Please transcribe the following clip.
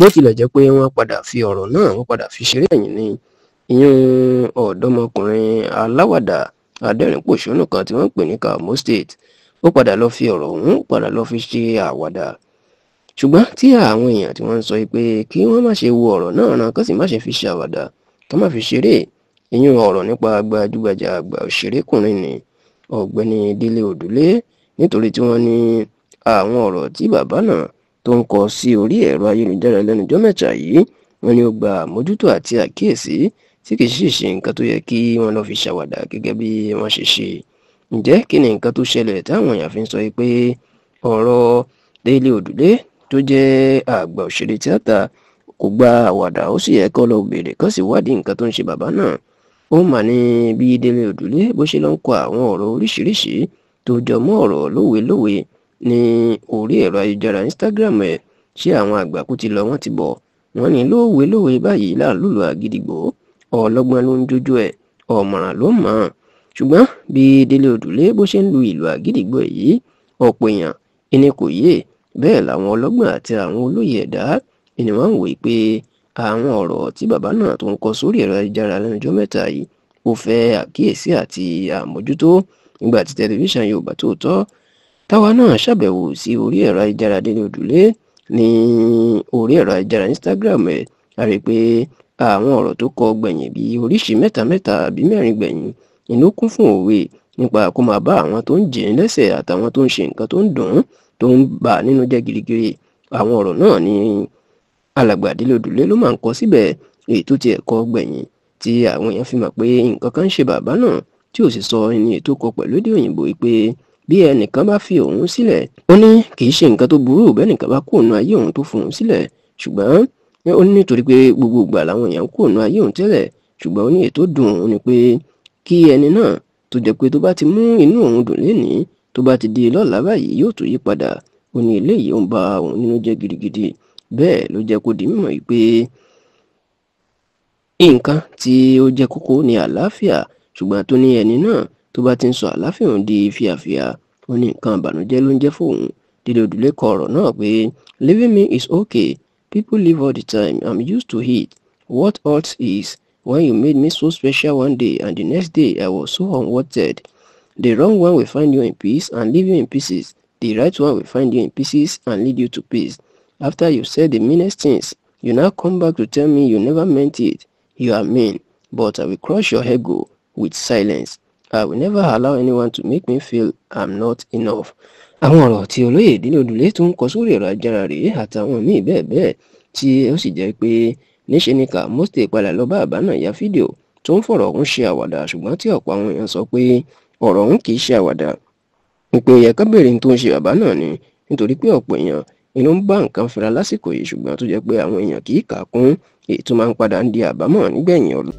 bó tilẹ̀ jẹ́ pé wọ́n padà fi ọ̀rọ̀ náà wọ́n padà fi ṣeré ẹ̀yìn ni ìyún ọ̀dọ́mọkùnrin aláwàdà adẹ́rìn-pòṣónù kan tí wọ́n ń pè ní Kamo State ó padà lọ fi ọ̀rọ̀ ọ̀hún padà lọ fi ṣe àwàdà. Ṣùgbọ́n tí àwọn èèyàn tí wọ́n ń sọ pé kí wọ́n má ṣe wo ọ̀rọ̀ náà ràn kán sì má ṣe fi ṣe àwàdà kán má fi ṣeré ìyún ọ̀rọ̀ nípa gbajúgbajà àgbà òṣèrékùnrin ni ọ̀gbẹ́ni Délé Òdùlé, nítorí tí wọ́n ní àwọn ọ̀rọ̀ tí bàbá náà tó ń kọ sí orí ẹ̀rọ ayélujára lẹ́nujọ́ mẹ́ta yìí wọ́n ní ó gba àmójútó àti àkíyèsí tí kì í sì ṣe nǹkan tó yẹ kí wọ́n lọ fi ṣàwàdà gẹ́gẹ́ bí wọ́n ṣe ṣe. Ǹjẹ́ kí ni nǹkan tó ṣẹlẹ̀ táwọn èèyàn fi ń sọ pé ọ̀rọ̀ Délé Òdùlé tó jẹ́ àgbà òṣèré tíátà kò gba àwàdà ó sì yẹ kó lọ bèrè kó sì wádìí nǹkan tó ń ṣe bàbá náà? Ó mà ní bí Délé Òdùlé bó ṣe lọ ń kọ àwọn ọ̀rọ̀ oríṣiríṣi tó jọ mọ́ ọ̀rọ̀ lówelówe ní orí ẹ̀rọ ayélujára Instagram ẹ̀, ṣé àwọn àgbà kú ti lọ wọ́n ti bọ̀, wọ́n ní lówelówe báyìí láàlúlù àgídìgbò, ọlọ́gbọ́n ló ń jójó ẹ̀, ọ̀mọ̀ràn ló mọ̀ ọ́n. Ṣùgbọ́n bí Délé Òdùlé bó ṣe ń lu ìlù àgídìgbò yìí, ọ̀pọ̀ èèyàn ẹni kò yé, bẹ́ẹ̀ làwọn ọlọ́gbọ́n àti àwọn olóyè ẹ̀dá ni wọ́n ń wòye pé àwọn ọ̀rọ̀ tí bàbá náà tó ń kọ sórí ẹ̀rọ ayélujára lẹ́nujọ́ mẹ́ta yìí ó fẹ́ àkíyèsí àti àmójútó. Nígbà tí tẹlifíṣàn Yorùbá Tòótọ́ táwa náà ṣàbẹ̀wò sí orí ẹ̀rọ ayélujára Délé Òdùlé ní orí ẹ̀rọ ayélujára Instagram ẹ̀, a rí i pé àwọn ọ̀rọ̀ tó kọ gbẹ̀yìn bíi oríṣi mẹ́ta àbí mẹ́rin gbẹ̀yìn inú kún fún òwe nípa kó máa bá àwọn tó ń jìn lẹ́sẹ̀ àtàwọn tó ń ṣe nǹkan tó ń dùn ún tó ń bà nínú jẹ́ girigiri. Àwọn ọ̀rọ̀ náà ni alàgbà Délé Òdùlé ló máa ń kọ síbẹ̀, èyí tó tiẹ̀ kọ gbẹ̀yìn tí àwọn èèyàn fi mọ̀ pé nǹkan kan ń ṣe bàbá náà, tí ò sì sọ ẹni ètò kọ pẹ̀lú èdè òyìnbó pé bí ẹnìkan bá fi òun sílẹ̀, ó ní kì í ṣe nǹkan tó burú bẹ́ẹ̀ nìkan bá kó òun ayé òun tó fún òun sílẹ̀, ṣùgbọ́n ó ní nítorí pé gbogbo ìgbà làwọn èèyàn kó òun ayé òun tẹ́lẹ̀, ṣùgbọ́n ó ní ètò dùn òun ni pé kí ẹni náà tó jẹ́ pé tó bá ti mú inú òun dùn lénìí tó bá ti di lọ́la báyìí yóò tó yí padà. Ó ní eléyìí ó ń ba òun nínú jẹ́ gidigidi. Bẹ́ẹ̀ ló jẹ́ kó di mímọ̀ pé nǹkan tí ó jẹ́ kókó ní àlàáfíà, ṣùgbọ́n tó ní ẹni náà tó bá ti ń sọ àlàáfíà òun di fíàfíà, ó ní nǹkan ìbànújẹ́ ló ń jẹ́ fóun. Délé Òdùlé kọ ọ̀rọ̀ náà pé leaving me is okay, people leave all the time, I'm used to it. What hurts is when you made me so special one day and the next day I was so unwanted. The wrong one will find you in peace and leave you in pieces. The right one will find you in pieces and lead you to peace. After you said the meanest things, you now come back to tell me you never meant it. You are mean, but I will crush your ego with silence. I will never allow anyone to make me feel I'm not enough. Àwọn ọ̀rọ̀ tí olóyè Délé Òdùlé tó ń kọ sórí ẹ̀rọ ayélujára rèé àtàwọn míì bẹ́ẹ̀ bẹ́ẹ̀ tí ó sì jẹ́ pé níṣe ni Kamo State padà lọ bá bàbá náà ya fídíò tó ń fọ̀rọ̀ ọ̀hún ṣe àwàdà, ṣùgbọ́n tí ọ̀pọ̀ àwọn èèyàn sọ pé ọ̀rọ̀ ọ̀hún kì í ṣe àwàdà, pé yẹ ká bèrè tó ń ṣe bàbá náà ni, nítorí pé ọ̀pọ̀ èèyàn inú ń bá nǹkan fira lásìkò yìí, ṣùgbọ́n tó jẹ́ pé àwọn èèyàn kì í kà á kún, èyí tó máa ń padà ń di àbámọ̀ nígbẹ̀yìn ọ̀rọ̀.